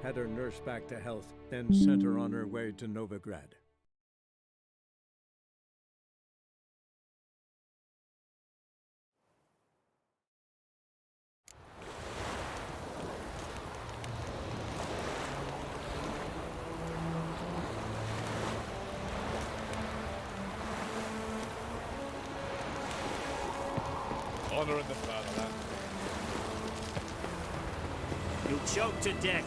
had her nursed back to health, then sent her on her way to Novigrad. Honor in the fatherland. You'll choke to death.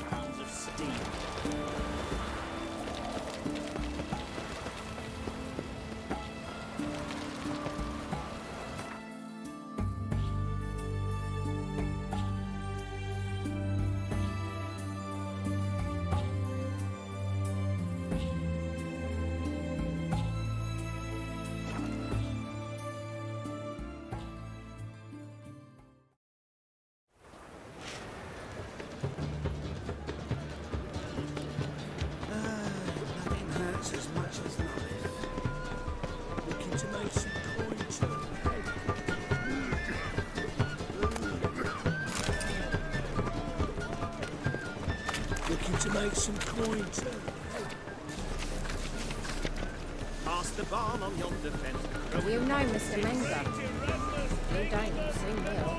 Pounds of steam. As much as life. Looking to make some coin turn. Looking to make some coin turn. Pass the barn on yonder fence. You know Mr. Menga. You don't, you soon will.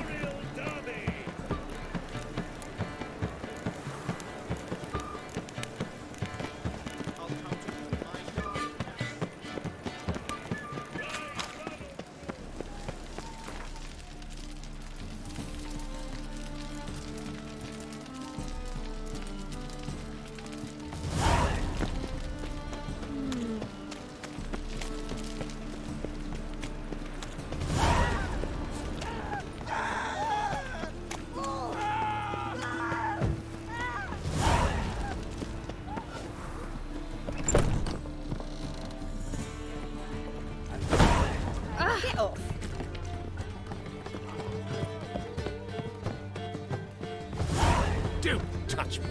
Get off! Don't touch me.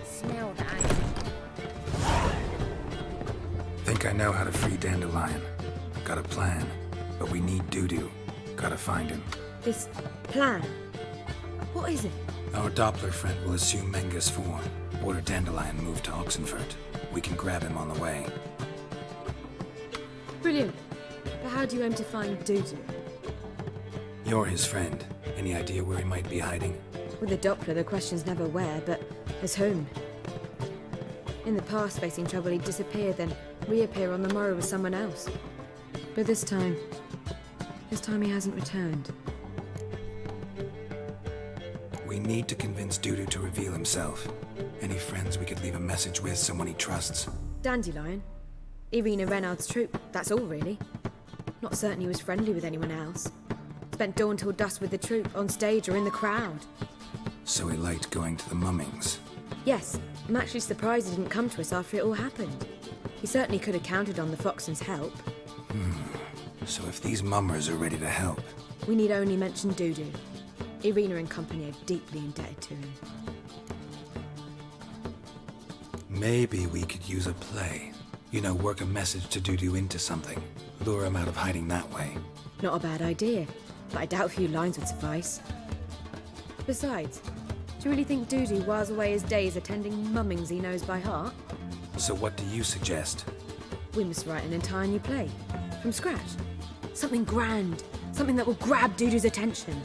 Smell that. Think I know how to free Dandelion. Got a plan, but we need Dudu. Gotta find him. This plan? What is it? Our Doppler friend will assume Menga's form. Order Dandelion moved to Oxenfurt. We can grab him on the way. Brilliant. But how do you aim to find Dudu? You're his friend. Any idea where he might be hiding? With the Doppler, the question's never where, but as whom. In the past, facing trouble, he'd disappear, then reappear on the morrow with someone else. But this time he hasn't returned. We need to convince Dudu to reveal himself. Any friends we could leave a message with, someone he trusts? Dandelion? Irina Renard's troupe, that's all really. Not certain he was friendly with anyone else. Spent dawn till dusk with the troupe, on stage or in the crowd. So he liked going to the mummings. Yes, I'm actually surprised he didn't come to us after it all happened. He certainly could have counted on the Foxton's help. So if these mummers are ready to help... We need only mention Dudu. Irina and company are deeply indebted to him. Maybe we could use a play. You know, work a message to Dudu into something. Lure him out of hiding that way. Not a bad idea, but I doubt a few lines would suffice. Besides, do you really think Dudu whiles away his days attending mummings he knows by heart? So what do you suggest? We must write an entire new play. From scratch. Something grand. Something that will grab Dudu's attention.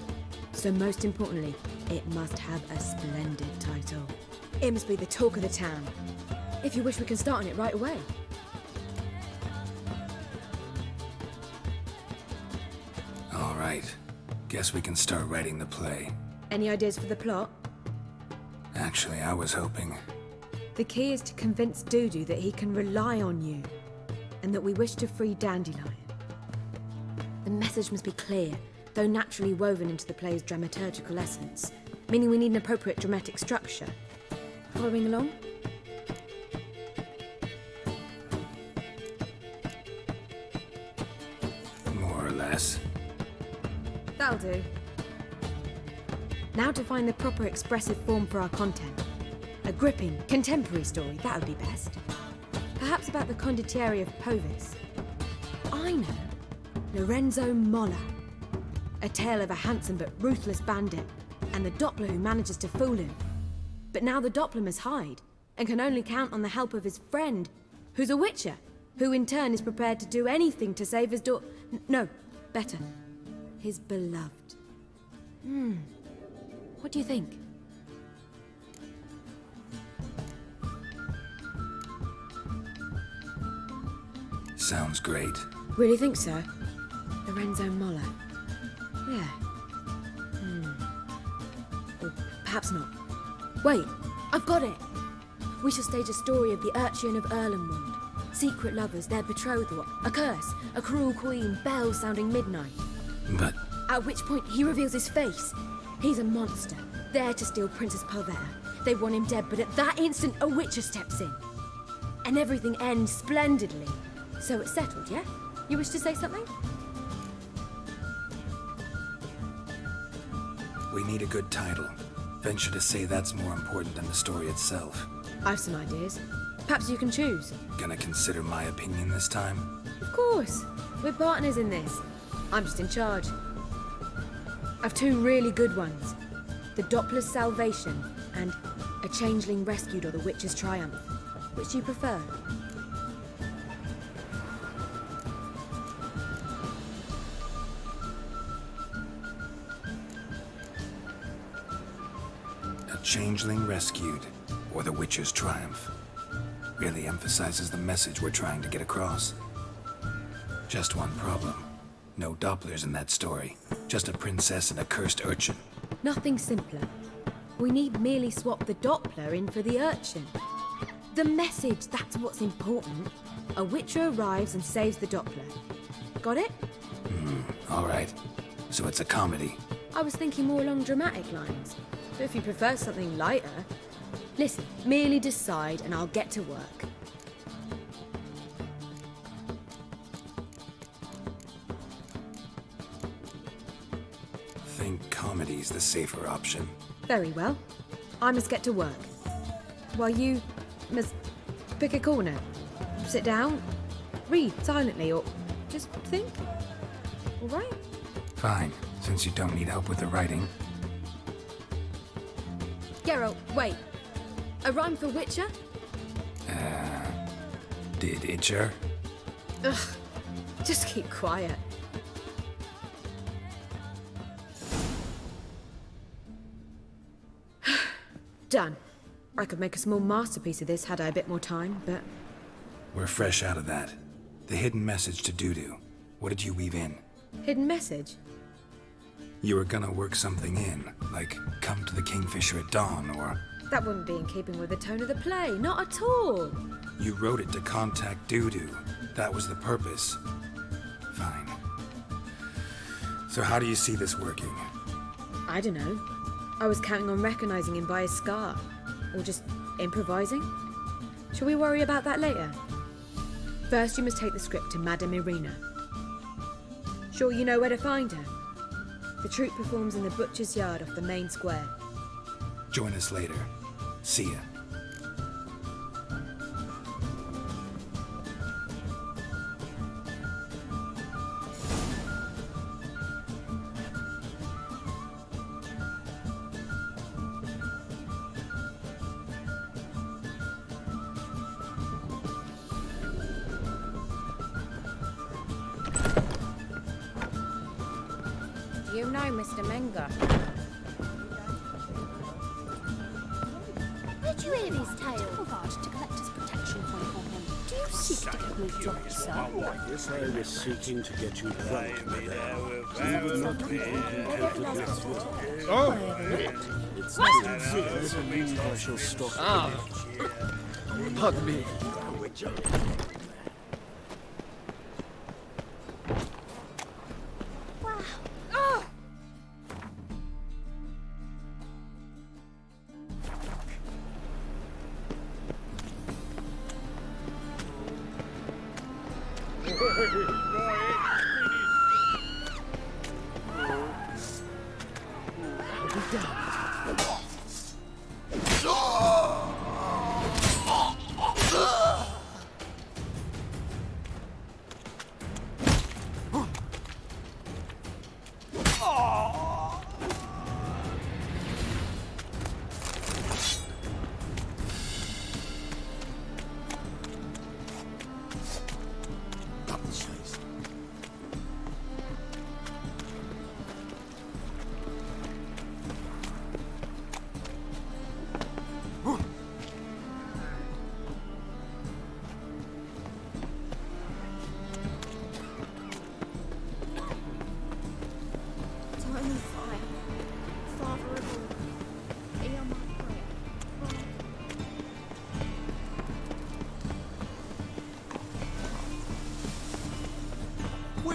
So most importantly, it must have a splendid title. It must be the talk of the town. If you wish, we can start on it right away. All right. Guess we can start writing the play. Any ideas for the plot? Actually, I was hoping... The key is to convince Dudu that he can rely on you, and that we wish to free Dandelion. The message must be clear, though naturally woven into the play's dramaturgical essence, meaning we need an appropriate dramatic structure. Following along? More or less. That'll do. Now to find the proper expressive form for our content. A gripping, contemporary story, that would be best. Perhaps about the condottieri of Povis. I know. Lorenzo Molla. A tale of a handsome but ruthless bandit, and the Doppler who manages to fool him. But now the Doppler must hide, and can only count on the help of his friend, who's a witcher, who in turn is prepared to do anything to save his no, better, his beloved. What do you think? Sounds great. Really think so? Lorenzo Molla. Yeah. Or perhaps not. Wait, I've got it! We shall stage a story of the urchin of Erlenwald. Secret lovers, their betrothal, a curse, a cruel queen, bells sounding midnight. But At which point he reveals his face. He's a monster, there to steal Princess Palvera. They want him dead, but at that instant a witcher steps in. And everything ends splendidly. So it's settled, yeah? You wish to say something? we need a good title. Venture to say that's more important than the story itself. I've some ideas. Perhaps you can choose. Gonna consider my opinion this time? Of course. We're partners in this. I'm just in charge. I've two really good ones. The Doppler's Salvation and A Changeling Rescued or The Witch's Triumph. Which do you prefer? A Changeling Rescued, or The Witcher's Triumph. Really emphasizes the message we're trying to get across. Just one problem. No Dopplers in that story. Just a princess and a cursed urchin. Nothing simpler. We need merely swap the Doppler in for the urchin. The message, that's what's important. A witcher arrives and saves the Doppler. Got it? All right. So it's a comedy. I was thinking more along dramatic lines. But if you prefer something lighter... Listen, merely decide and I'll get to work. Think comedy's the safer option. Very well. I must get to work. While you must pick a corner. Sit down, read silently, or just think. All right? Fine, since you don't need help with the writing. Geralt, wait. A rhyme for Witcher? Did Itcher? Ugh. Just keep quiet. Done. I could make a small masterpiece of this had I a bit more time, but... We're fresh out of that. The hidden message to Dudu. What did you weave in? Hidden message? You were gonna work something in, like come to the Kingfisher at dawn, or... That wouldn't be in keeping with the tone of the play, not at all. You wrote it to contact Dudu. That was the purpose. Fine. So how do you see this working? I don't know. I was counting on recognizing him by his scar. Or just improvising. Shall we worry about that later? First, you must take the script to Madame Irina. Sure you know where to find her? The troupe performs in the butcher's yard off the main square. Join us later. See ya. You know Mr. Menger. Where'd you hear his tale? To collect his protection point on him. Do you seek to get me drunk, sir? Yes, I was seeking to get you drunk, madame. You would not be content with this. It's not doesn't mean I shall stop. Pardon me.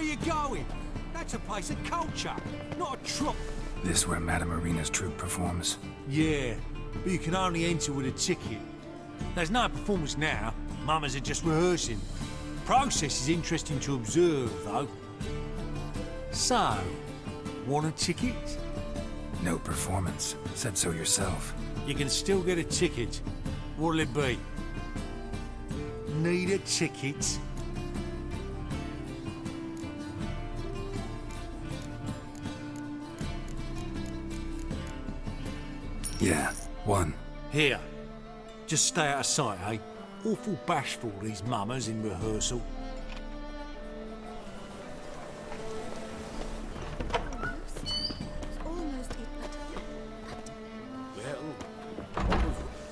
Where you going? That's a place of culture, not a troupe. This where Madame Marina's troupe performs? Yeah, but you can only enter with a ticket. There's no performance now. Mamas are just rehearsing. Process is interesting to observe, though. So, want a ticket? No performance. Said so yourself. You can still get a ticket. What'll it be? Need a ticket? Yeah, one. Here. Just stay out of sight, eh? Awful bashful, these mamas in rehearsal.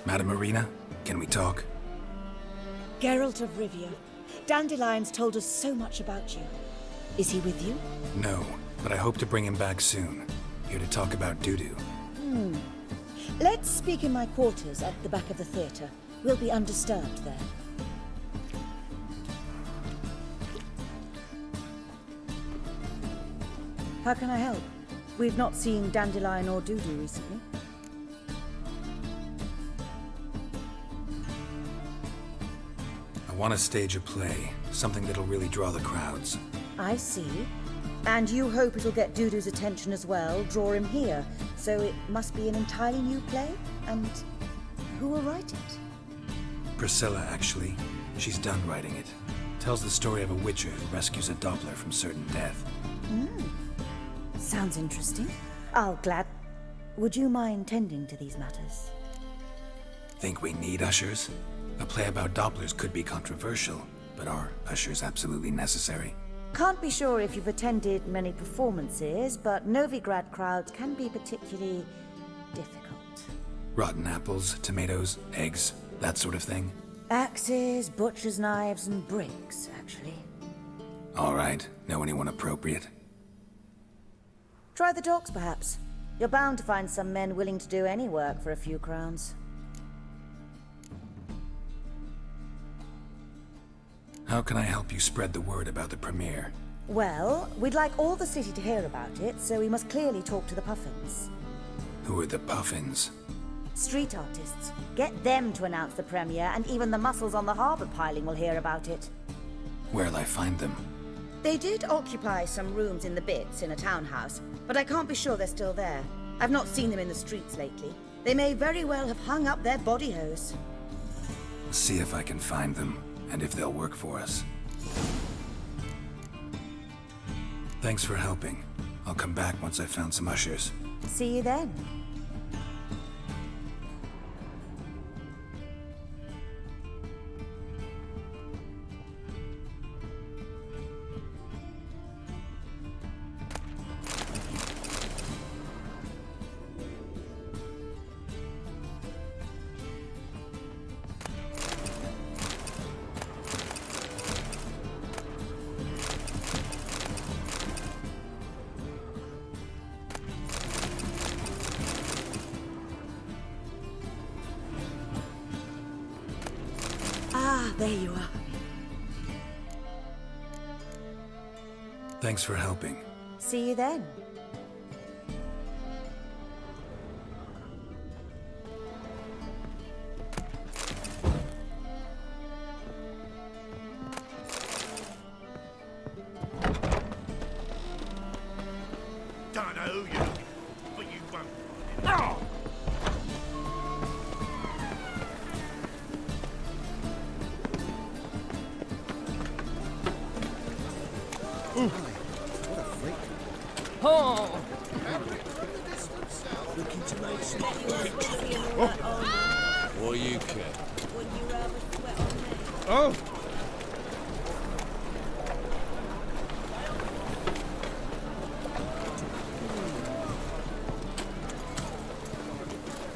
Madame Marina, can we talk? Geralt of Rivia. Dandelion's told us so much about you. Is he with you? No, but I hope to bring him back soon. Here to talk about doo-doo. Let's speak in my quarters at the back of the theatre. We'll be undisturbed there. How can I help? We've not seen Dandelion or Dudu recently. I want to stage a play, something that'll really draw the crowds. I see. And you hope it'll get Dudu's attention as well, draw him here. So it must be an entirely new play? And who will write it? Priscilla, actually. She's done writing it. Tells the story of a witcher who rescues a Doppler from certain death. Sounds interesting. Would you mind tending to these matters? Think we need ushers? A play about Dopplers could be controversial, but are ushers absolutely necessary? Can't be sure if you've attended many performances, but Novigrad crowds can be particularly difficult. Rotten apples, tomatoes, eggs, that sort of thing? Axes, butcher's knives, and bricks, actually. All right. Know anyone appropriate? Try the docks, perhaps. You're bound to find some men willing to do any work for a few crowns. How can I help you spread the word about the premiere? Well, we'd like all the city to hear about it, so we must clearly talk to the Puffins. Who are the Puffins? Street artists. Get them to announce the premiere, and even the muscles on the harbour piling will hear about it. Where'll I find them? They did occupy some rooms in the Bits in a townhouse, but I can't be sure they're still there. I've not seen them in the streets lately. They may very well have hung up their body hose. See if I can find them, and if they'll work for us. Thanks for helping. I'll come back once I've found some ushers. See you then. There you are. Thanks for helping. See you then. Don't know who you are, but you won't. Oh! Oh! What do you care? Oh!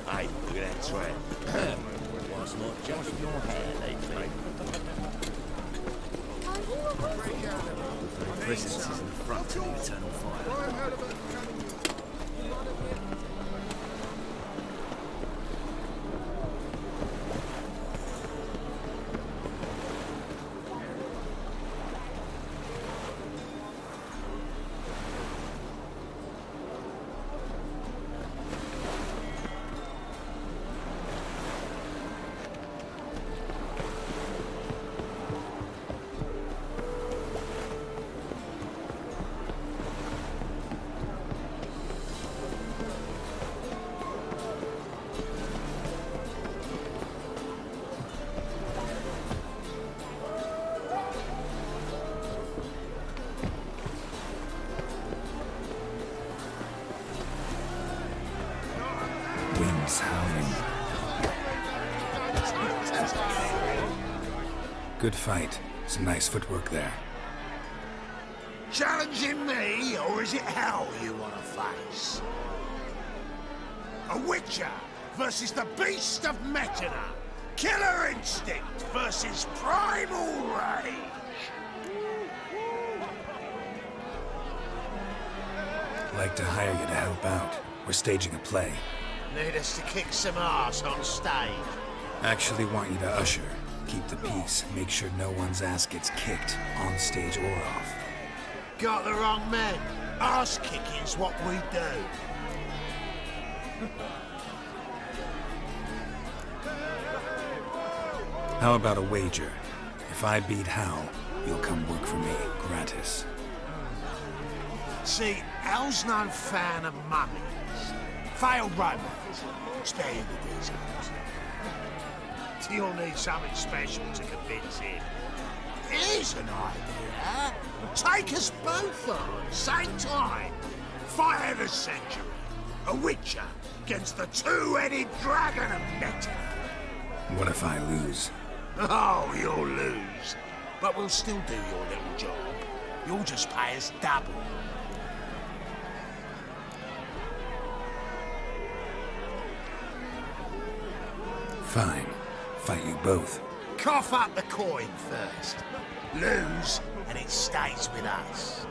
Hey, look at that tramp. Was not just your hair lately. The presence is in front of the eternal fire. Good fight. Some nice footwork there. Challenging me, or is it hell you want to face? A Witcher versus the Beast of Metina. Killer instinct versus primal rage. Like to hire you to help out. We're staging a play. Need us to kick some ass on stage. Actually want you to usher. Keep the peace. Make sure no one's ass gets kicked, on stage or off. Got the wrong man. Ass kicking's what we do. How about a wager? If I beat Hal, you'll come work for me, gratis. See, Hal's no fan of mummies. Failed romance. Spare you the details. You'll need something special to convince him. Here's an idea. Take us both on, same time. Fight of the century. A Witcher against the two-headed dragon of Metina. What if I lose? Oh, you'll lose. But we'll still do your little job. You'll just pay us double. Fine. Fight you both. Cough up the coin first. Lose, and it stays with us.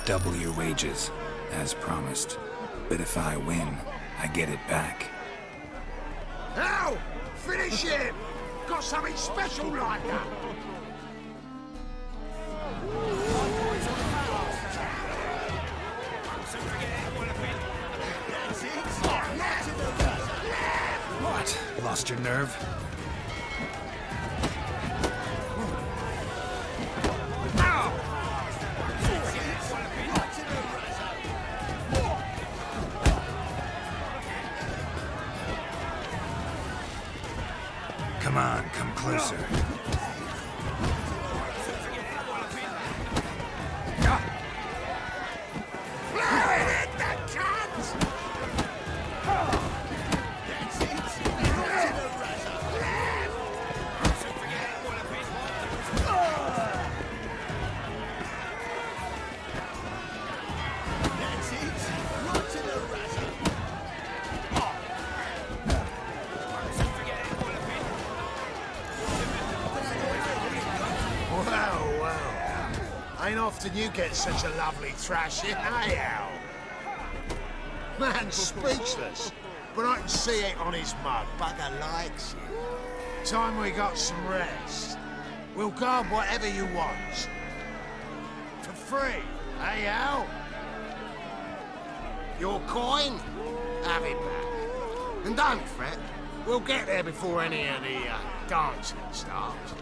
Double your wages, as promised. But if I win, I get it back. Now, finish him! Got something special lined up. What? Lost your nerve? Come on, come closer. Ain't often you get such a lovely thrashing, eh, Al? Man's speechless, but I can see it on his mug. Bugger likes it. Time we got some rest. We'll guard whatever you want. For free, eh, Al? Your coin? Have it back. And don't fret, we'll get there before any of the dancing starts.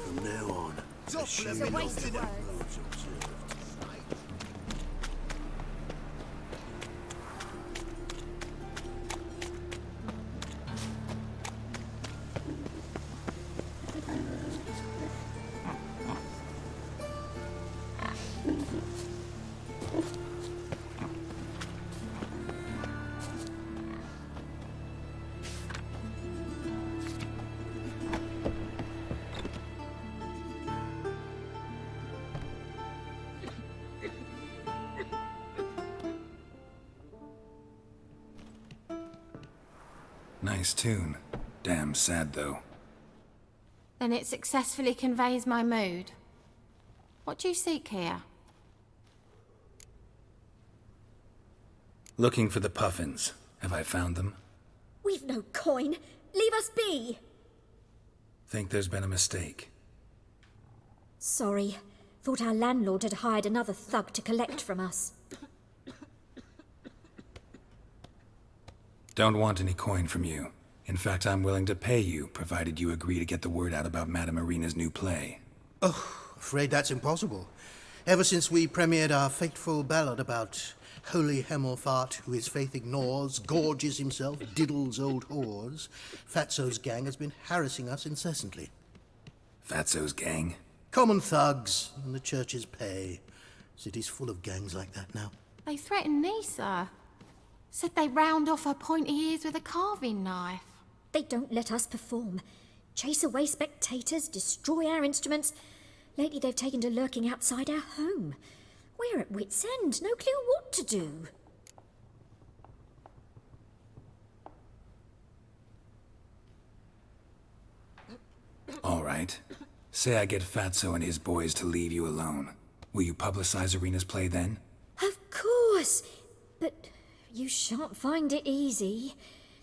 From now on, It's a waste of words. Nice tune. Damn sad, though. Then it successfully conveys my mood. What do you seek here? Looking for the puffins. Have I found them? We've no coin. Leave us be. Think there's been a mistake. Sorry. Thought our landlord had hired another thug to collect from us. Don't want any coin from you. In fact, I'm willing to pay you, provided you agree to get the word out about Madame Irina's new play. Oh, afraid that's impossible. Ever since we premiered our fateful ballad about Holy Hemelfart, who his faith ignores, gorges himself, diddles old whores, Fatso's gang has been harassing us incessantly. Fatso's gang? Common thugs, and the church's pay. City's full of gangs like that now. They threatened me, sir. Said they'd round off her pointy ears with a carving knife. They don't let us perform. Chase away spectators, destroy our instruments. Lately they've taken to lurking outside our home. We're at wit's end, no clue what to do. All right. Say I get Fatso and his boys to leave you alone. Will you publicize Irina's play then? Of course, but you shan't find it easy.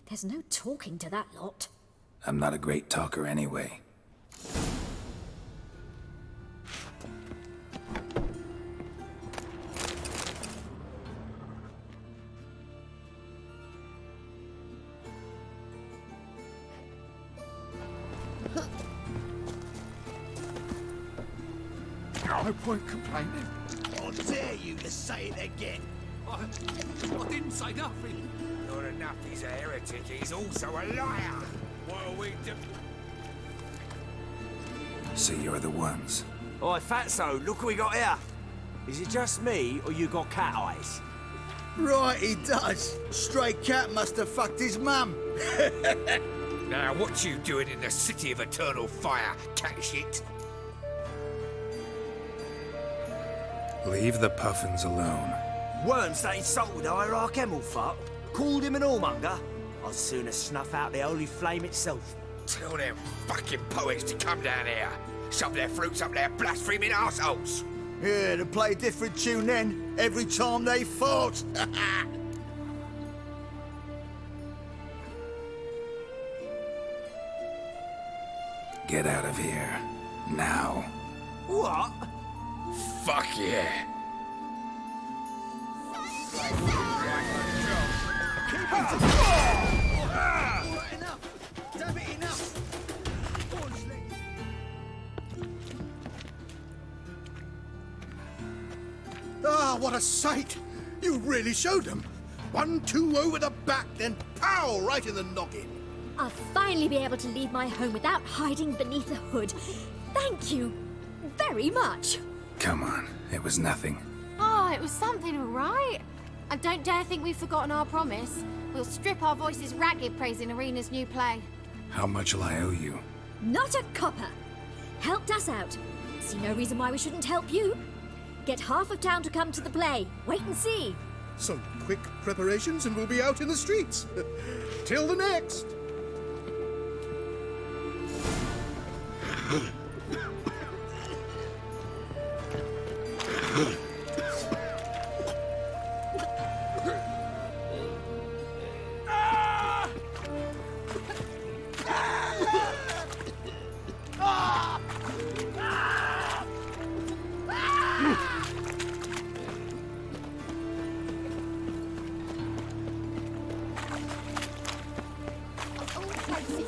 There's no talking to that lot. I'm not a great talker anyway. No point complaining. I dare you to say it again. I didn't say nothing. Not enough he's a heretic, he's also a liar. What are we doing? So you're the ones. Oi, Fatso, look what we got here. Is it just me, or you got cat eyes? Right, he does. Stray cat must have fucked his mum. Now, what you doing in the city of eternal fire, cat shit? Leave the puffins alone. Worms that insulted Hierarch Hemelfart, called him an whoremonger. I'd sooner snuff out the holy flame itself. Tell them fucking poets to come down here. Shove their fruits up their blaspheming arseholes. Yeah, to play a different tune then, every time they fought. Get out of here. Now. What? Fuck yeah. Ah, what a sight! You really showed them. 1-2 over the back, then pow, right in the noggin. I'll finally be able to leave my home without hiding beneath a hood. Thank you very much. Come on, it was nothing. Oh, it was something, all right. I don't dare think we've forgotten our promise. We'll strip our voices ragged praising Irina's new play. How much will I owe you? Not a copper. Helped us out. See no reason why we shouldn't help you. Get half of town to come to the play. Wait and see. So quick preparations and we'll be out in the streets. Till the next.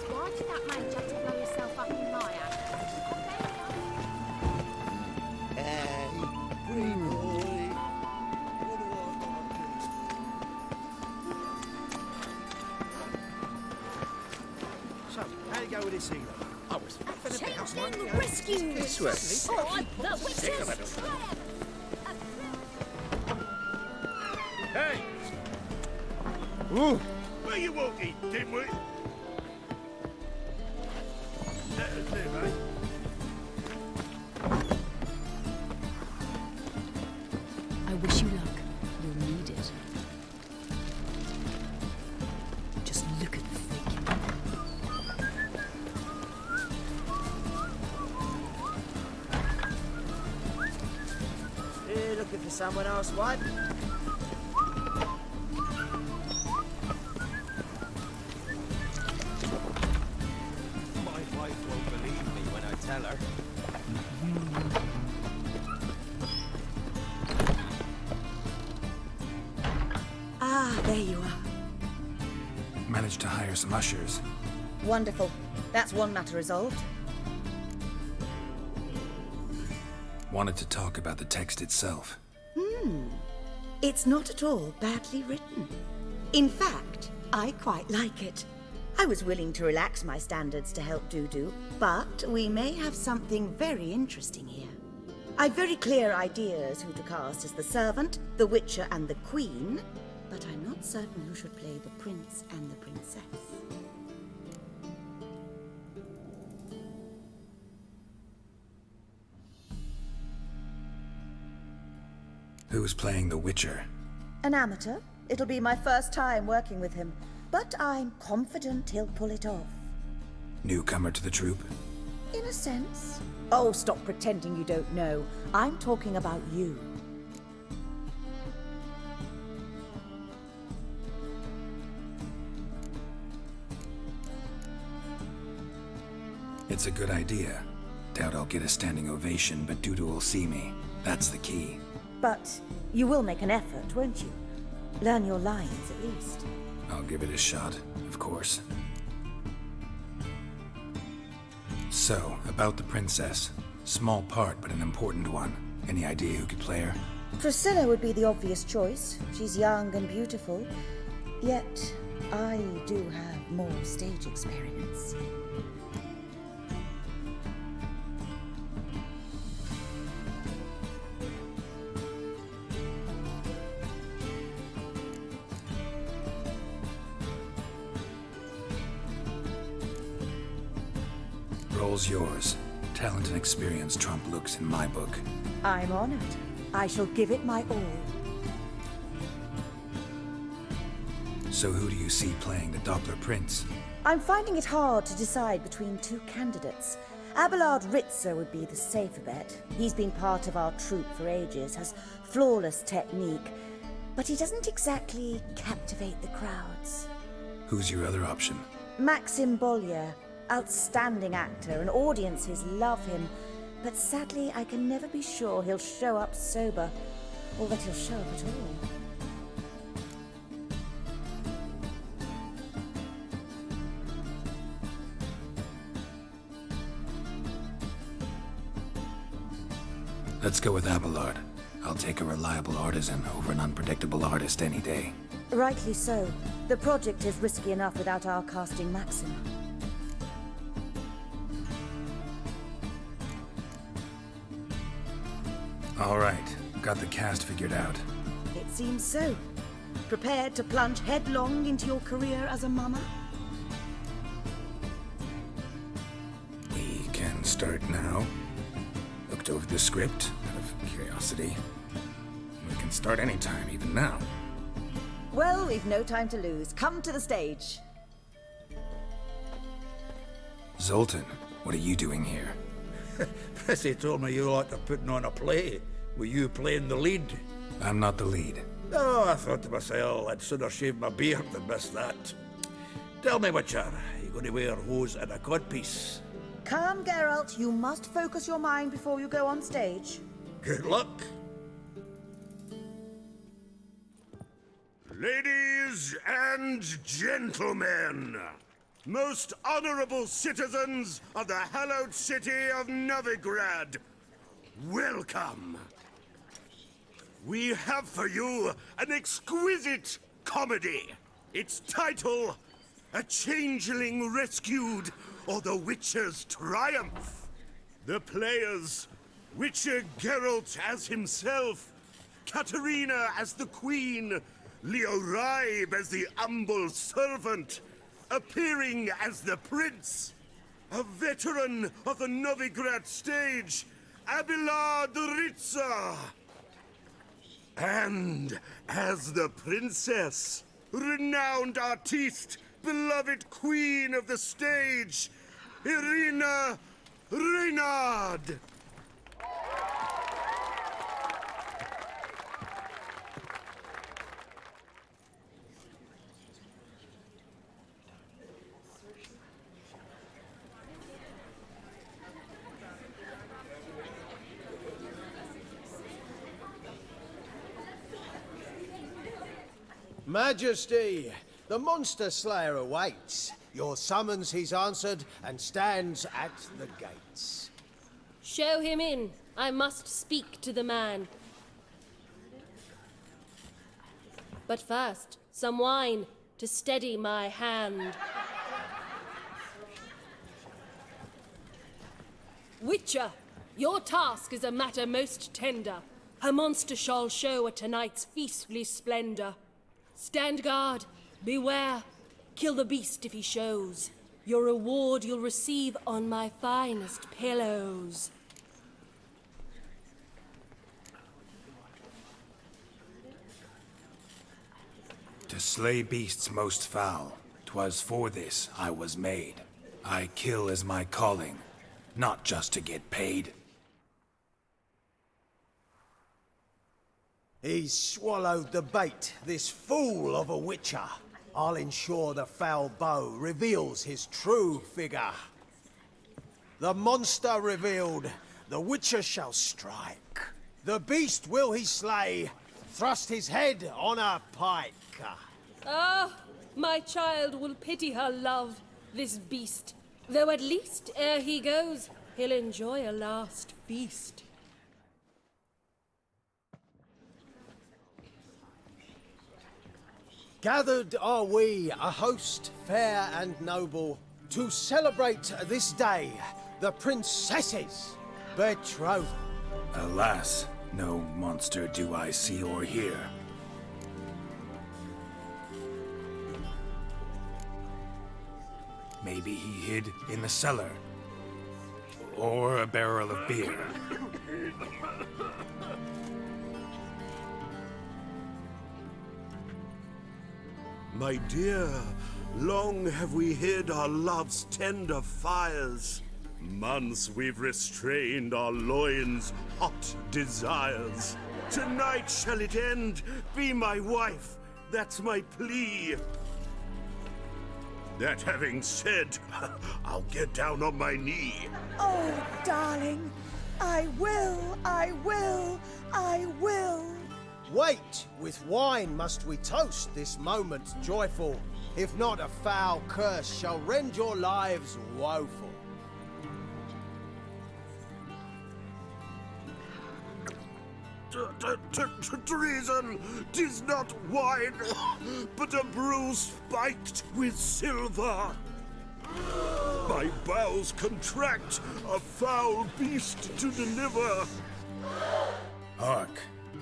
Why did that man just blow yourself up in my house? So, how do you go with this either? I was Changeling rescue. This way. For the witches. Hey! Ooh. Where you walking, dimwit? Let us live, eh? I wish you luck. You'll need it. Just look at the freak. someone else wipe? My wife won't believe me when I tell her. Ah, there you are. Managed to hire some ushers. Wonderful. That's one matter resolved. Wanted to talk about the text itself. It's not at all badly written. In fact, I quite like it. I was willing to relax my standards to help Dudu, but we may have something very interesting here. I've very clear ideas who to cast as the servant, the witcher, and the queen, but I'm not certain who should play the prince and the princess. Who's playing the Witcher? An amateur. It'll be my first time working with him, but I'm confident he'll pull it off. Newcomer to the troupe? In a sense. Oh, stop pretending you don't know. I'm talking about you. It's a good idea. Doubt I'll get a standing ovation, but Dudu will see me. That's the key. But you will make an effort, won't you? Learn your lines, at least. I'll give it a shot, of course. So, about the princess. Small part, but an important one. Any idea who could play her? Priscilla would be the obvious choice. She's young and beautiful. Yet, I do have more stage experience. Role's yours. Talent and experience trump looks in my book. I'm honored. I shall give it my all. So who do you see playing the Doppler Prince? I'm finding it hard to decide between two candidates. Abelard Ritzer would be the safer bet. He's been part of our troupe for ages, has flawless technique, but he doesn't exactly captivate the crowds. Who's your other option? Maxim Bollier. Outstanding actor, and audiences love him. But sadly, I can never be sure he'll show up sober, or that he'll show up at all. Let's go with Abelard. I'll take a reliable artisan over an unpredictable artist any day. Rightly so. The project is risky enough without our casting Maxim. All right, got the cast figured out. It seems so. Prepared to plunge headlong into your career as a mama? We can start now. Looked over the script, out of curiosity. We can start anytime, even now. Well, we've no time to lose. Come to the stage. Zoltan, what are you doing here? Prissy told me you ought to putting on a play. Were you playing the lead? I'm not the lead. Oh, I thought to myself, I'd sooner shave my beard than miss that. Tell me, Witcher, are you going to wear hose and a codpiece? Calm, Geralt. You must focus your mind before you go on stage. Good luck. Ladies and gentlemen, most honorable citizens of the hallowed city of Novigrad, welcome. We have for you an exquisite comedy. Its title, A Changeling Rescued, or The Witcher's Triumph. The players, Witcher Geralt as himself, Katerina as the Queen, Leo Ribe as the humble servant, appearing as the Prince, a veteran of the Novigrad stage, Abelard Ritzer. And as the Princess, renowned artiste, beloved queen of the stage, Irina Reynard. Majesty, the monster slayer awaits. Your summons he's answered and stands at the gates. Show him in. I must speak to the man. But first, some wine to steady my hand. Witcher, your task is a matter most tender. A monster shall show at tonight's feastly splendor. Stand guard, beware, kill the beast if he shows. Your reward you'll receive on my finest pillows. To slay beasts most foul, 'twas for this I was made. I kill as my calling, not just to get paid. He's swallowed the bait, this fool of a witcher. I'll ensure the foul bow reveals his true figure. The monster revealed, the witcher shall strike. The beast will he slay, thrust his head on a pike. Ah, my child will pity her love, this beast. Though at least, ere he goes, he'll enjoy a last feast. Gathered are we, a host fair and noble, to celebrate this day, the princess's betrothal. Alas, no monster do I see or hear. Maybe he hid in the cellar, or a barrel of beer. My dear, long have we hid our love's tender fires. Months we've restrained our loins' hot desires. Tonight shall it end, be my wife, that's my plea. That having said, I'll get down on my knee. Oh, darling, I will, I will, I will. Wait, with wine must we toast this moment joyful. If not, a foul curse shall rend your lives woeful. Treason! 'Tis not wine, but a brew spiked with silver. My bowels contract, a foul beast to deliver. Hark,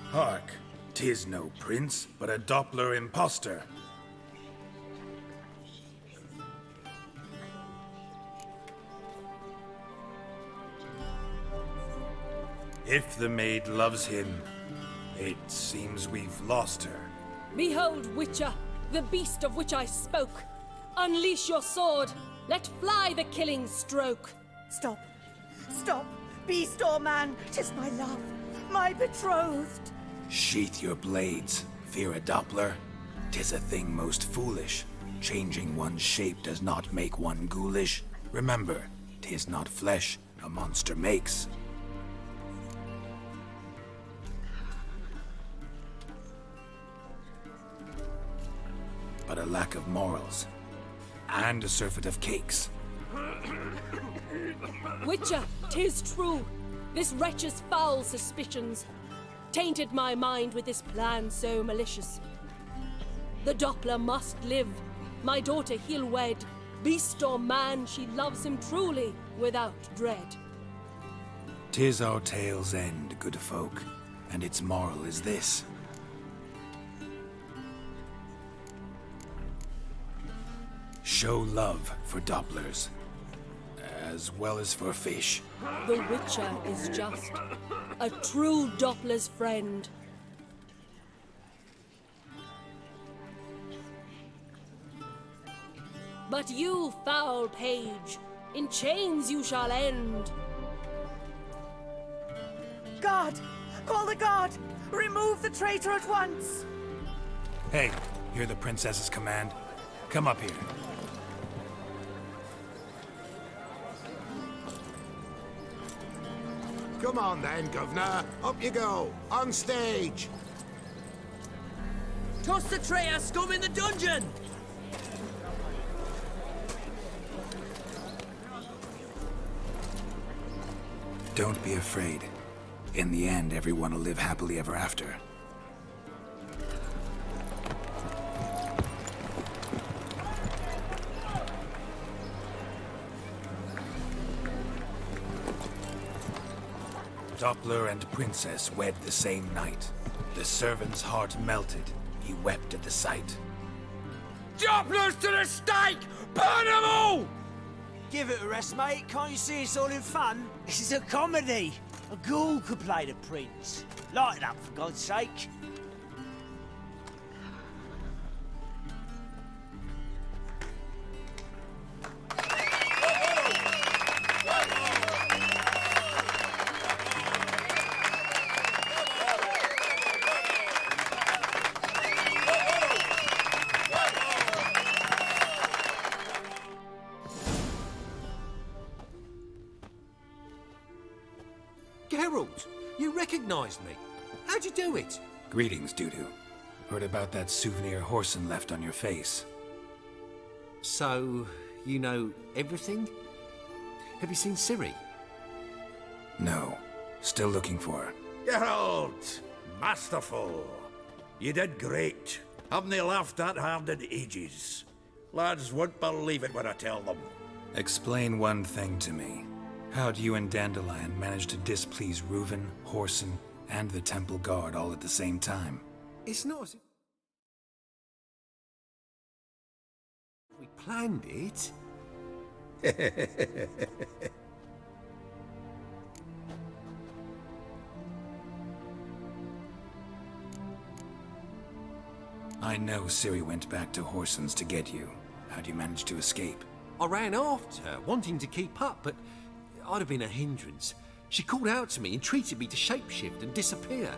hark, 'tis no prince, but a Doppler impostor. If the maid loves him, it seems we've lost her. Behold, Witcher, the beast of which I spoke. Unleash your sword. Let fly the killing stroke. Stop. Stop. Beast or man, 'tis my love, my betrothed. Sheath your blades, fear a Doppler. 'Tis a thing most foolish. Changing one's shape does not make one ghoulish. Remember, 'tis not flesh a monster makes. But a lack of morals, and a surfeit of cakes. Witcher, 'tis true. This wretch's foul suspicions tainted my mind with this plan so malicious. The Doppler must live. My daughter he'll wed. Beast or man, she loves him truly, without dread. 'Tis our tale's end, good folk, and its moral is this. Show love for Dopplers, as well as for fish. The Witcher is just a true Doppler's friend. But you, foul page, in chains you shall end. Guard! Call the guard! Remove the traitor at once! Hey, hear the princess's command? Come up here. Come on then, Governor. Up you go. On stage. Toss the traitor scum in the dungeon! Don't be afraid. In the end, everyone will live happily ever after. Doppler and Princess wed the same night. The servant's heart melted. He wept at the sight. Dopplers to the stake! Burn them all! Give it a rest, mate. Can't you see it's all in fun? This is a comedy. A ghoul could play the prince. Light it up, for God's sake. Geralt, you recognized me. How'd you do it? Greetings, Dudu. Heard about that souvenir Horson left on your face. So, you know everything? Have you seen Ciri? No. Still looking for her. Geralt! Masterful! You did great. Haven't they laughed that hard in ages? Lads won't believe it when I tell them. Explain one thing to me. How do you and Dandelion manage to displease Reuven, Horson, and the Temple Guard all at the same time? It's not as if we planned it. I know Ciri went back to Horson's to get you. How'd you manage to escape? I ran after her, wanting to keep up, but I'd have been a hindrance. She called out to me, entreated me to shapeshift and disappear.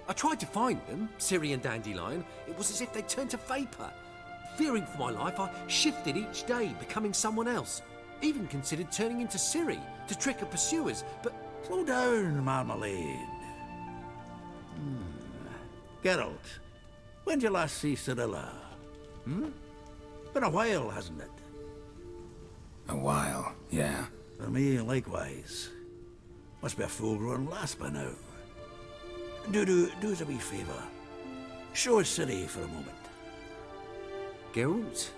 I tried to find them, Ciri and Dandelion. It was as if they'd turned to vapor. Fearing for my life, I shifted each day, becoming someone else. Even considered turning into Ciri to trick her pursuers, but... Slow down, Marmalade. Geralt, when did you last see Cirilla? Been a while, hasn't it? A while, yeah. For me, likewise. Must be a full-grown lass by now. Do us a wee favour. Show us Ciri for a moment. Geralt?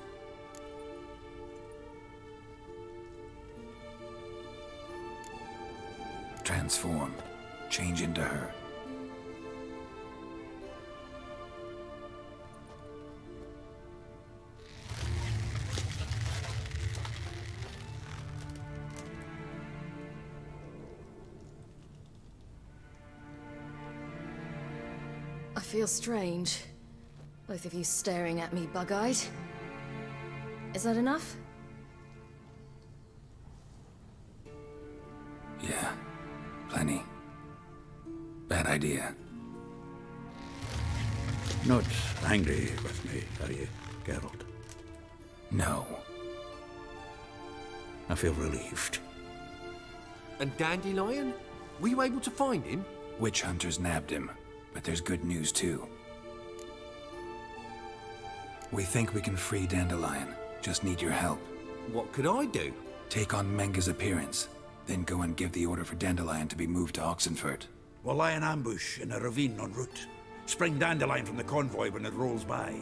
Transform. Change into her. I feel strange. Both of you staring at me bug-eyed. Is that enough? Yeah. Plenty. Bad idea. Not angry with me, are you, Geralt? No. I feel relieved. And Dandelion? Were you able to find him? Witch hunters nabbed him, but there's good news too. We think we can free Dandelion. Just need your help. What could I do? Take on Menga's appearance, then go and give the order for Dandelion to be moved to Oxenfurt. We'll lie in ambush in a ravine en route. Spring Dandelion from the convoy when it rolls by.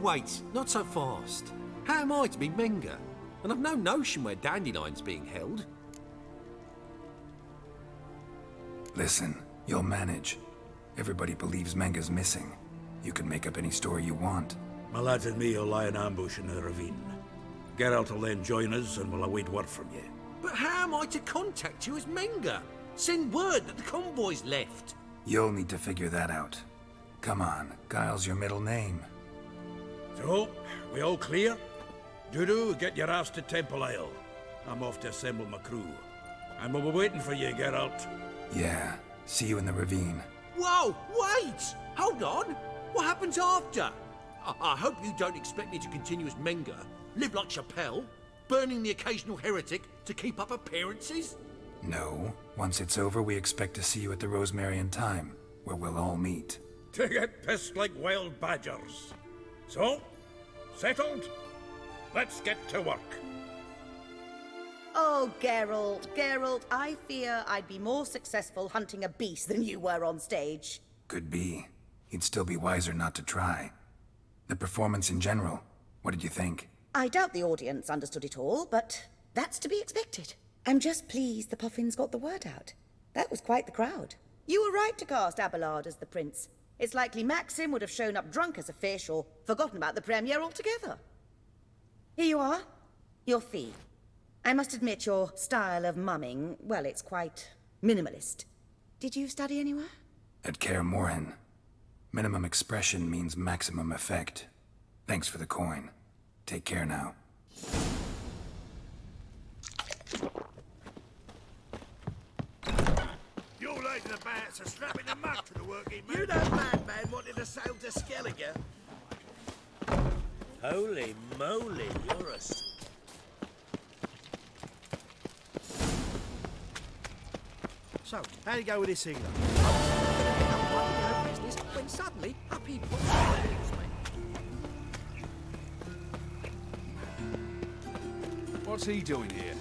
Wait, not so fast. How am I to be Menga? And I've no notion where Dandelion's being held. Listen, you'll manage. Everybody believes Menga's missing. You can make up any story you want. My lads and me will lie in ambush in the ravine. Geralt will then join us and we'll await word from you. But how am I to contact you as Menga? Send word that the convoy's left. You'll need to figure that out. Come on, Guile's your middle name. So, we all clear? Dudu, get your ass to Temple Isle. I'm off to assemble my crew. And we'll be waiting for you, Geralt. Yeah, see you in the ravine. Whoa, wait! Hold on! What happens after? I hope you don't expect me to continue as Menga, live like Chappelle, burning the occasional heretic to keep up appearances? No. Once it's over, we expect to see you at the Rosemary and Thyme, where we'll all meet. to get pissed like wild badgers. So, settled? Let's get to work. Oh, Geralt, I fear I'd be more successful hunting a beast than you were on stage. Could be. You'd still be wiser not to try. The performance in general, what did you think? I doubt the audience understood it all, but that's to be expected. I'm just pleased the Puffins got the word out. That was quite the crowd. You were right to cast Abelard as the prince. It's likely Maxim would have shown up drunk as a fish or forgotten about the premiere altogether. Here you are, your fee. I must admit your style of mumming, well, it's quite minimalist. Did you study anywhere? At Kaer Morhen. Minimum expression means maximum effect. Thanks for the coin. Take care now. You lady the bats are strapping the mug to the working man. You know madman wanted to sail to Skellige? Holy moly, you're a... So, how'd it go with this England? Business when suddenly up he pops. What's he doing here?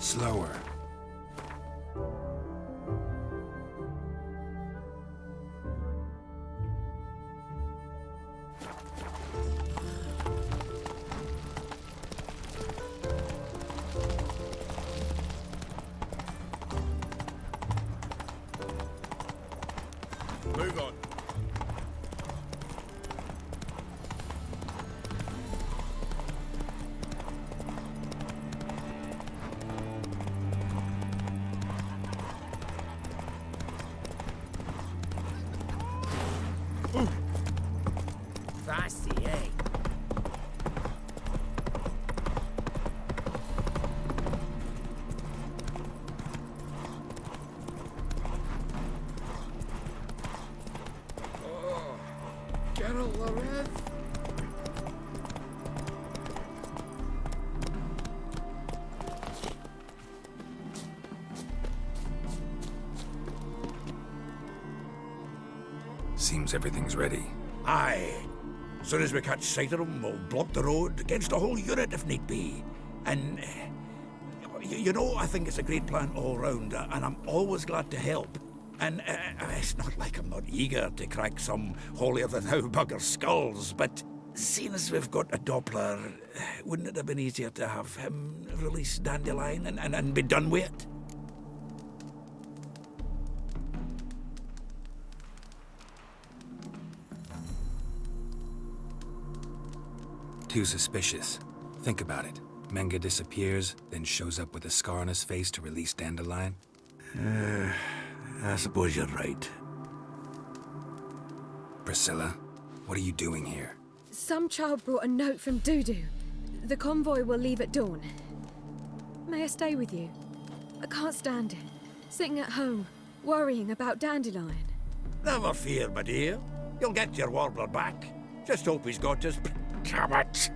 Slower. Move on. Feisty, eh? Geralt the Red. Seems everything's ready. Aye. Soon as we catch sight of them, we'll block the road against a whole unit if need be. And, you know, I think it's a great plan all round, and I'm always glad to help. And it's not like I'm not eager to crack some holier-than-thou bugger's skulls, but seeing as we've got a Doppler, wouldn't it have been easier to have him release Dandelion and be done with it? Too suspicious. Think about it. Menga disappears, then shows up with a scar on his face to release Dandelion. I suppose you're right. Priscilla, what are you doing here? Some child brought a note from Dudu. The convoy will leave at dawn. May I stay with you? I can't stand it. Sitting at home, worrying about Dandelion. Never fear, my dear. You'll get your warbler back. Just hope he's got his... Damn it!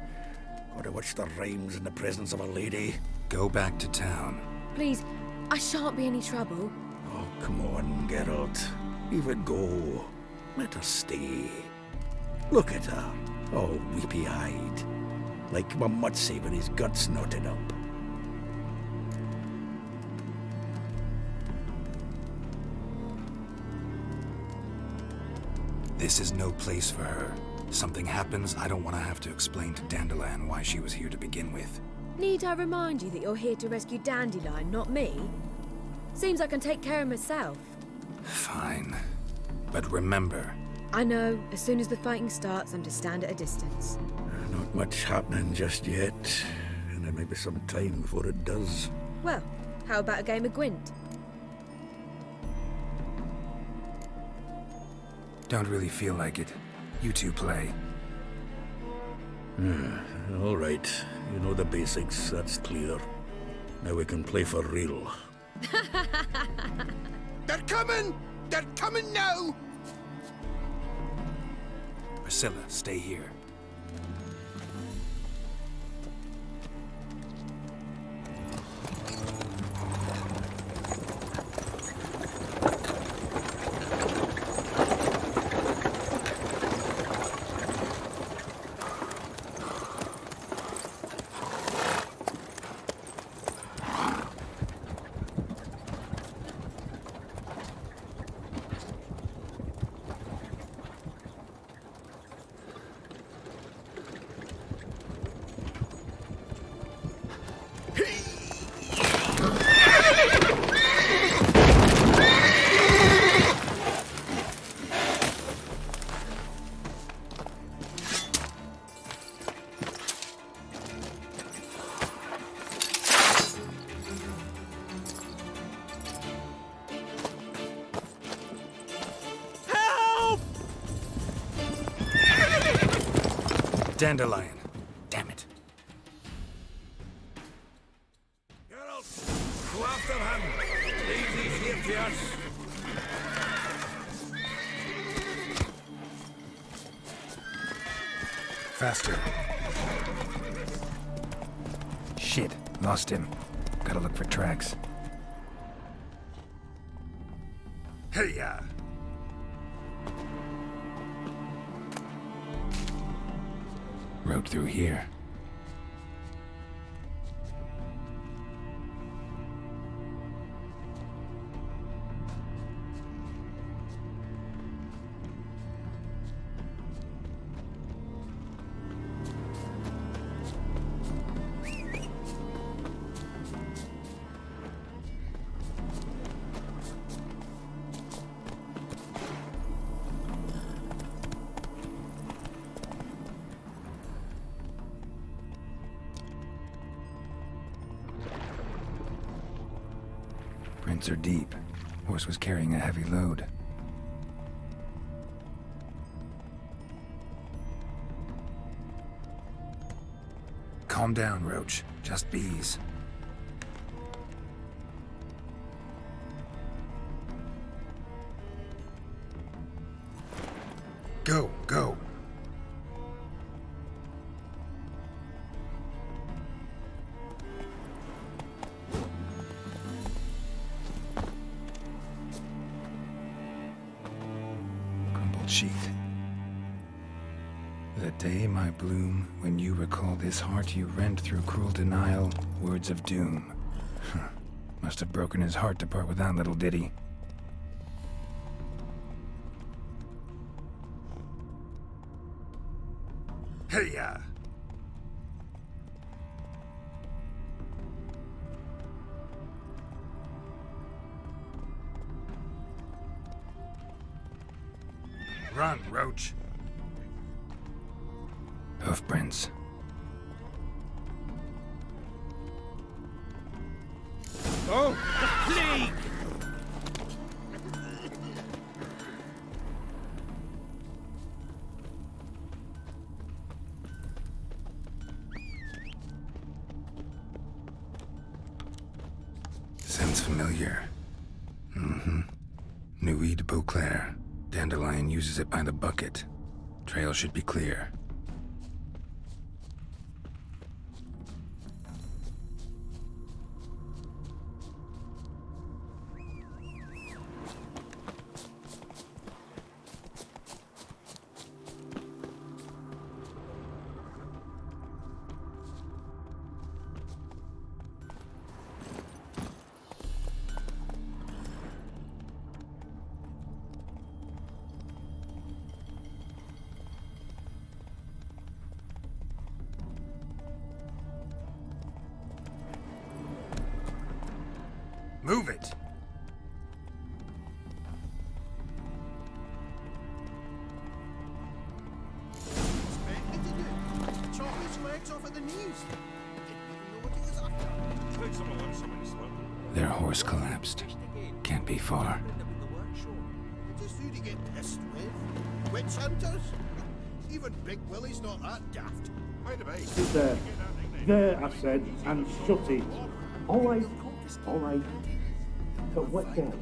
Gotta watch the rhymes in the presence of a lady. Go back to town. Please, I shan't be any trouble. Oh, come on, Geralt. Leave it go. Let her stay. Look at her, all weepy-eyed. Like my Mutsy with his guts knotted up. This is no place for her. Something happens, I don't want to have to explain to Dandelion why she was here to begin with. Need I remind you that you're here to rescue Dandelion, not me? Seems I can take care of myself. Fine. But remember... I know. As soon as the fighting starts, I'm to stand at a distance. Not much happening just yet. And there may be some time before it does. Well, how about a game of Gwent? Don't really feel like it. You two play. All right. You know the basics, that's clear. Now we can play for real. They're coming! They're coming now! Priscilla, stay here. Dandelion. Damn it. Girls, go after him. Leave these here to us. Faster. Shit, lost him. Gotta look for tracks. Hey-ya! Road through here. Prints are deep. Horse was carrying a heavy load. Calm down, Roach. Just bees. Go, go. Sheath. The day, my bloom, when you recall this heart you rent through cruel denial, words of doom. Must have broken his heart to part with that little ditty. Hey-ya! Run, Roach. Hoofprints. Oh, the plague! Sounds familiar. Nuit de Beauclair. Dandelion uses it by the bucket. Trail should be clear. Move it! Their horse collapsed. Can't be far. Just who do you get pissed with? Witch hunters? Even Big Willie's not that daft. Sit there. There, I said, and shut it. All right. But what then?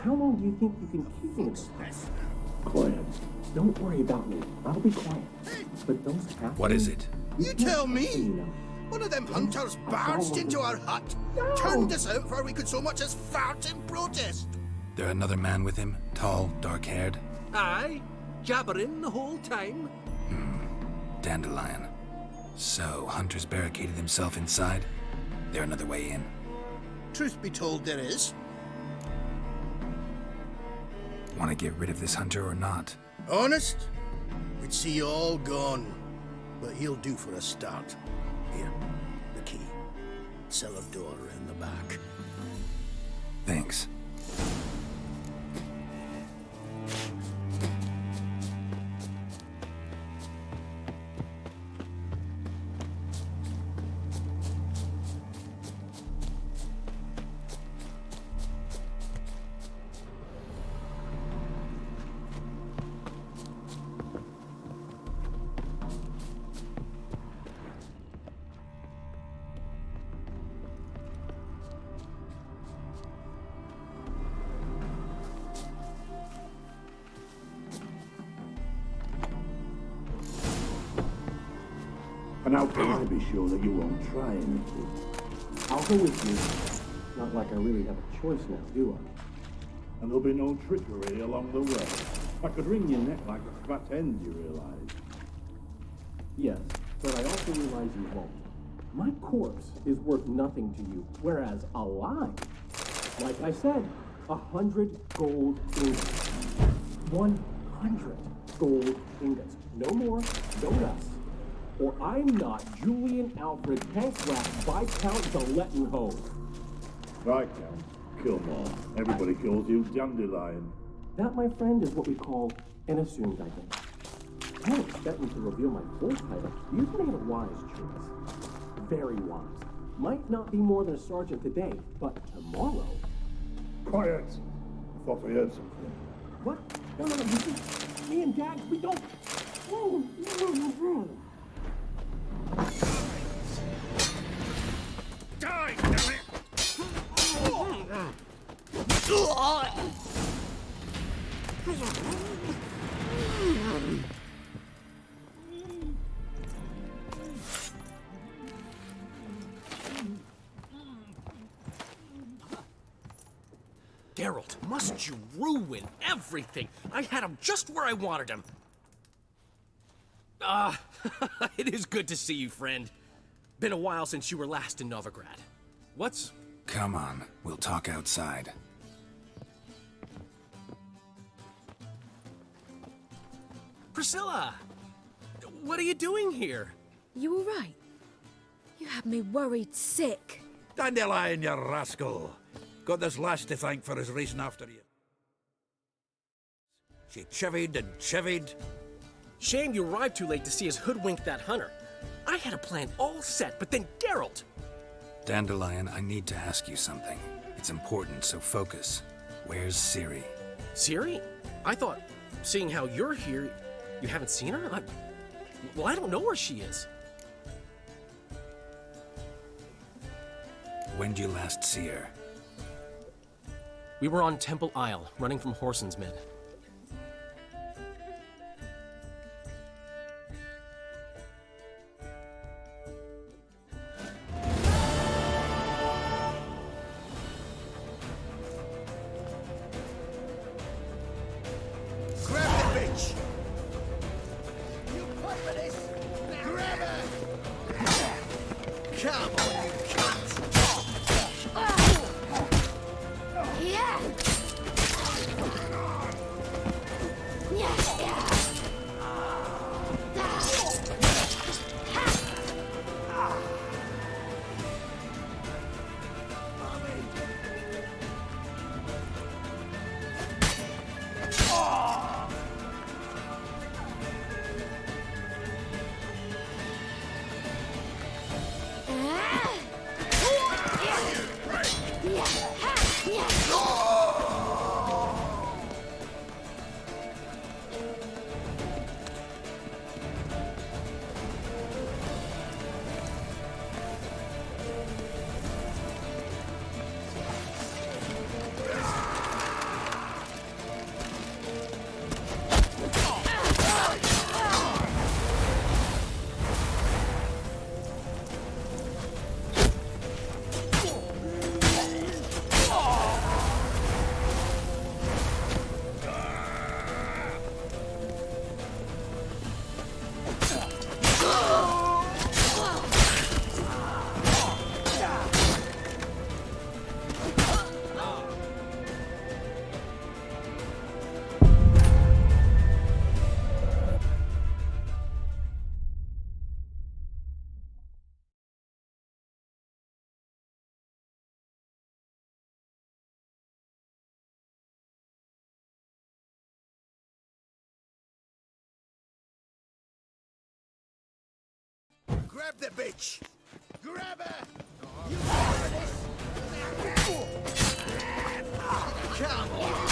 How long do you think you can keep me in this place? Quiet. Don't worry about me. I'll be quiet. But those captains... What is it? You tell me! One of them hunters barged into our hut, turned us out before we could so much as fart in protest. There another man with him? Tall, dark-haired? Aye, jabbering the whole time. Dandelion. So, Hunter's barricaded himself inside? There another way in? Truth be told, there is. Want to get rid of this hunter or not? Honest? We'd see you all gone. But he'll do for a start. Here, the key. Cellar door in the back. Thanks. And how can I be sure that you won't try anything? I'll go with you. Not like I really have a choice now, do I? And there'll be no trickery along the way. I could wring your neck like a fat end, you realise? Yes, but I also realize you won't. My corpse is worth nothing to you, whereas alive, like I said, 100 gold ingots. 100 gold ingots. No more, no less. Or I'm not Julian Alfred Hanksrath Viscount Galettenhove. Right, Count. Kill more. Everybody calls you Dandelion. That, my friend, is what we call an assumed identity. I don't expect me to reveal my full title. You've made a wise choice. Very wise. Might not be more than a sergeant today, but tomorrow... Quiet! I thought I heard something. What? No, you see, me and Dags, we don't... Die, damn it! Geralt, must you ruin everything? I had him just where I wanted him. It is good to see you, friend. Been a while since you were last in Novigrad. What's... Come on, we'll talk outside. Priscilla! What are you doing here? You all right? You had me worried sick. Dandelion, you rascal! Got this lass to thank for his racing after you. She chivied and chivied. Shame you arrived too late to see us hoodwink that hunter. I had a plan all set, but then Geralt! Dandelion, I need to ask you something. It's important, so focus. Where's Ciri? Ciri? I thought, seeing how you're here, you haven't seen her? Well, I don't know where she is. When did you last see her? We were on Temple Isle, running from Whoreson's men. Grab the bitch! Grab her! Come on!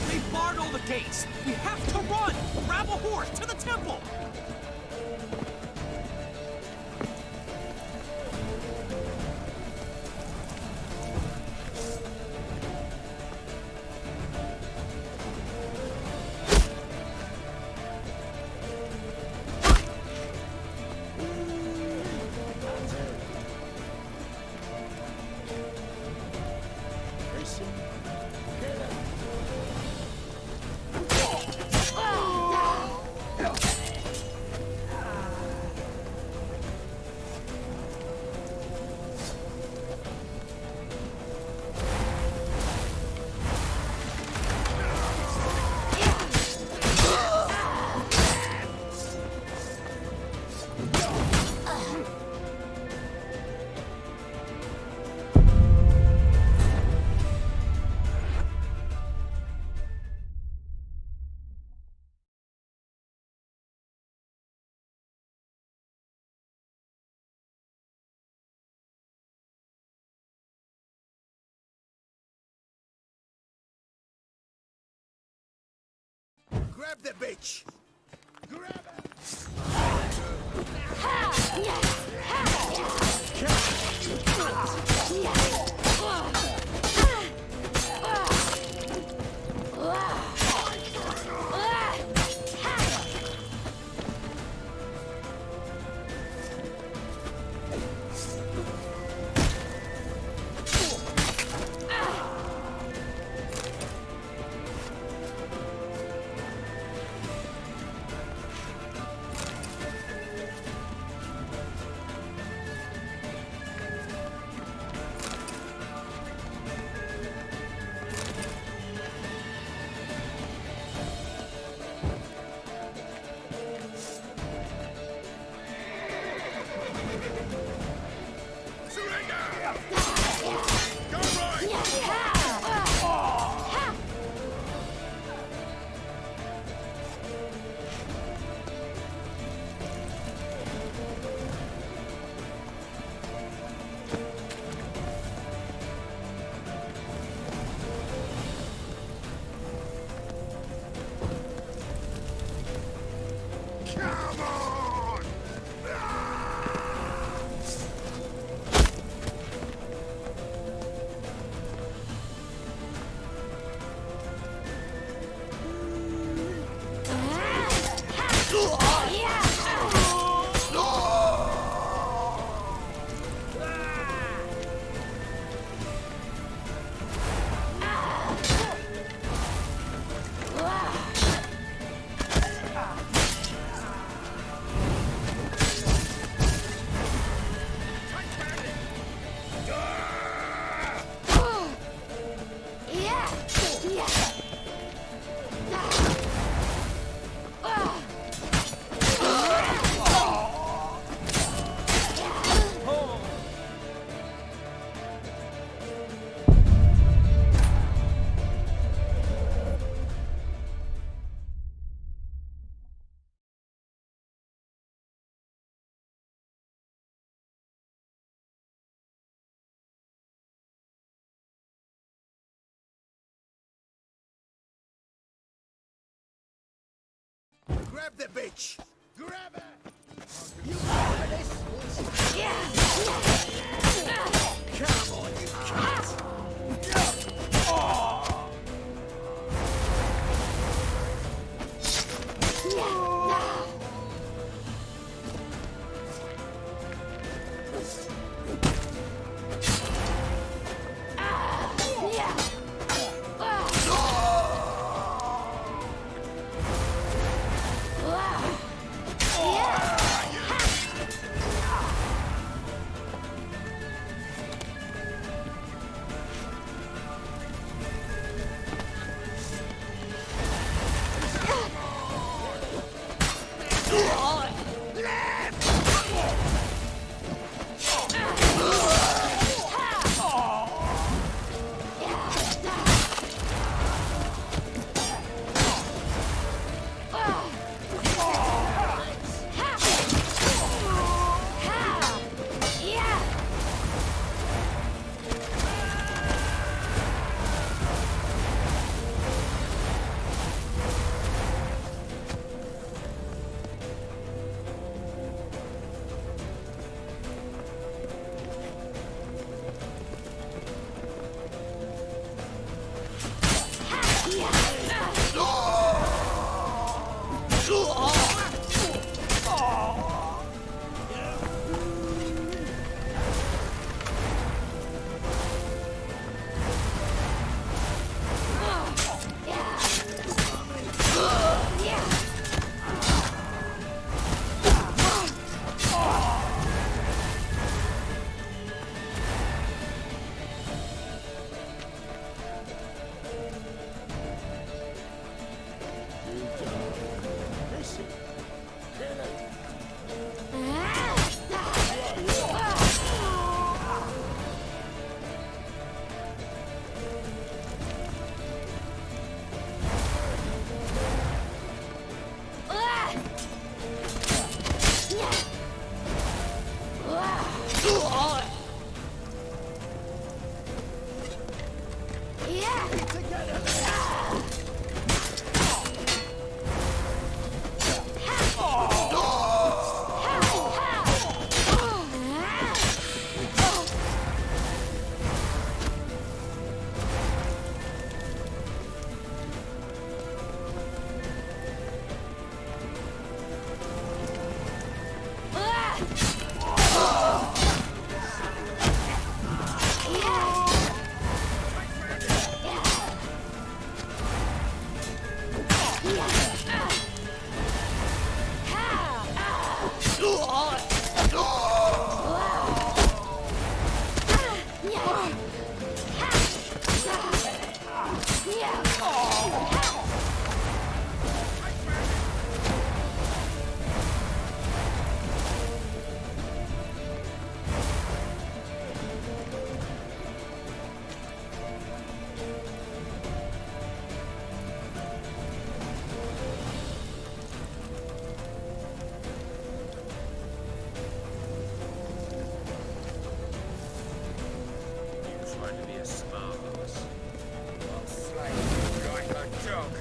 They've barred all the gates. We have to run. Grab a horse to the temple. Grab the bitch! Grab her! Grab the bitch! Grab her! You ready for this? Come on, you cunt! your smarts. I'll slay you like a dog.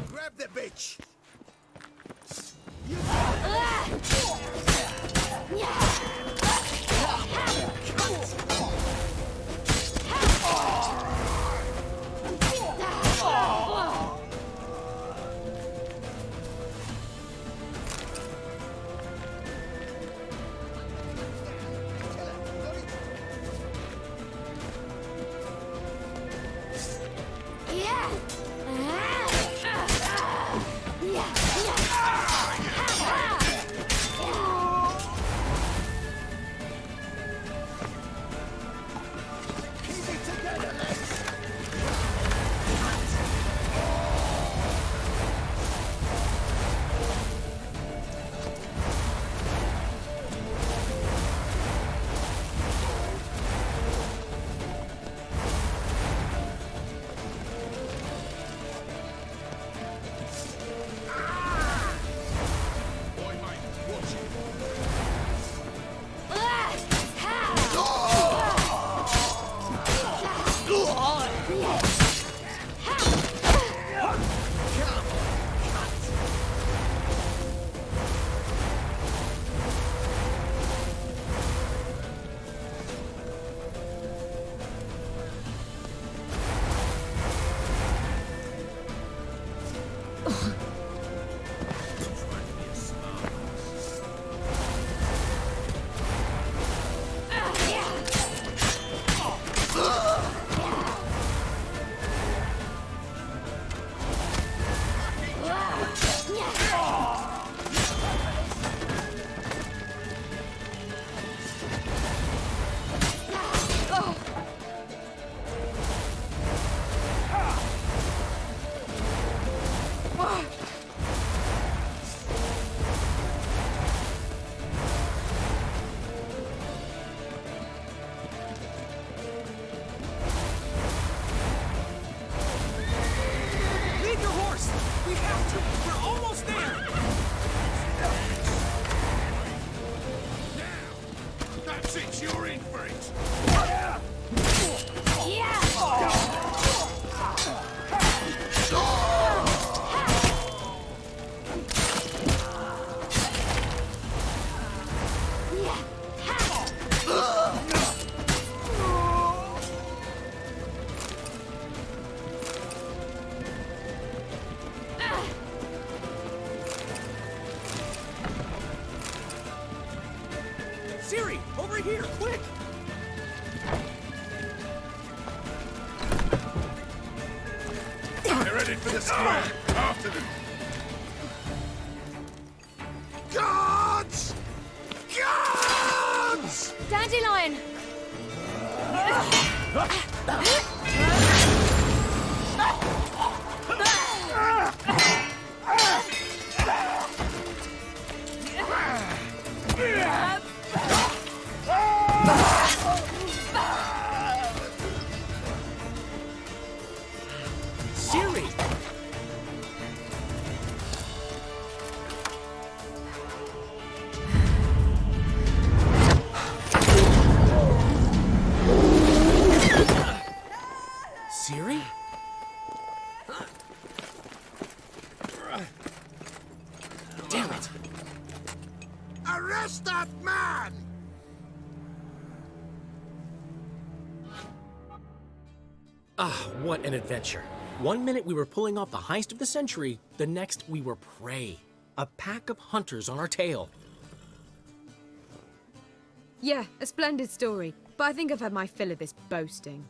Grab the bitch! Siri, over here, quick! They're headed for the square. After them. Guards! Guards! Dandelion! Siri! Siri? Damn it! Arrest that man! Ah, what an adventure. One minute we were pulling off the heist of the century, the next we were prey. A pack of hunters on our tail. Yeah, a splendid story, but I think I've had my fill of this boasting.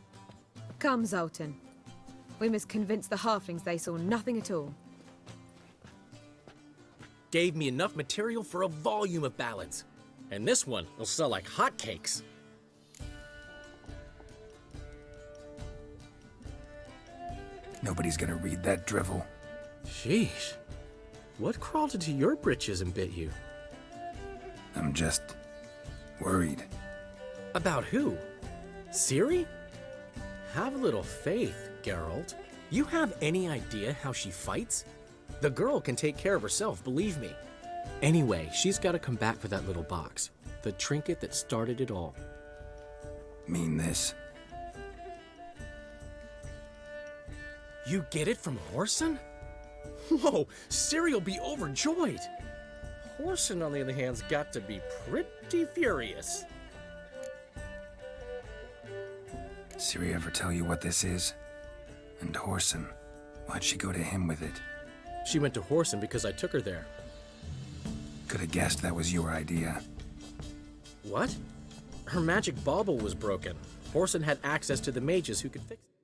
Come, Zoltan. We must convince the halflings they saw nothing at all. Gave me enough material for a volume of ballads. And this one will sell like hotcakes. Nobody's gonna read that drivel. Sheesh. What crawled into your britches and bit you? I'm just worried. About who? Ciri? Have a little faith, Geralt. You have any idea how she fights? The girl can take care of herself, believe me. Anyway, she's got to come back for that little box. The trinket that started it all. Mean this? You get it from Whoreson? Whoa, Ciri'll be overjoyed. Whoreson, on the other hand, has got to be pretty furious. Ciri ever tell you what this is? And Whoreson, why'd she go to him with it? She went to Whoreson because I took her there. Could have guessed that was your idea. What? Her magic bauble was broken. Whoreson had access to the mages who could fix it.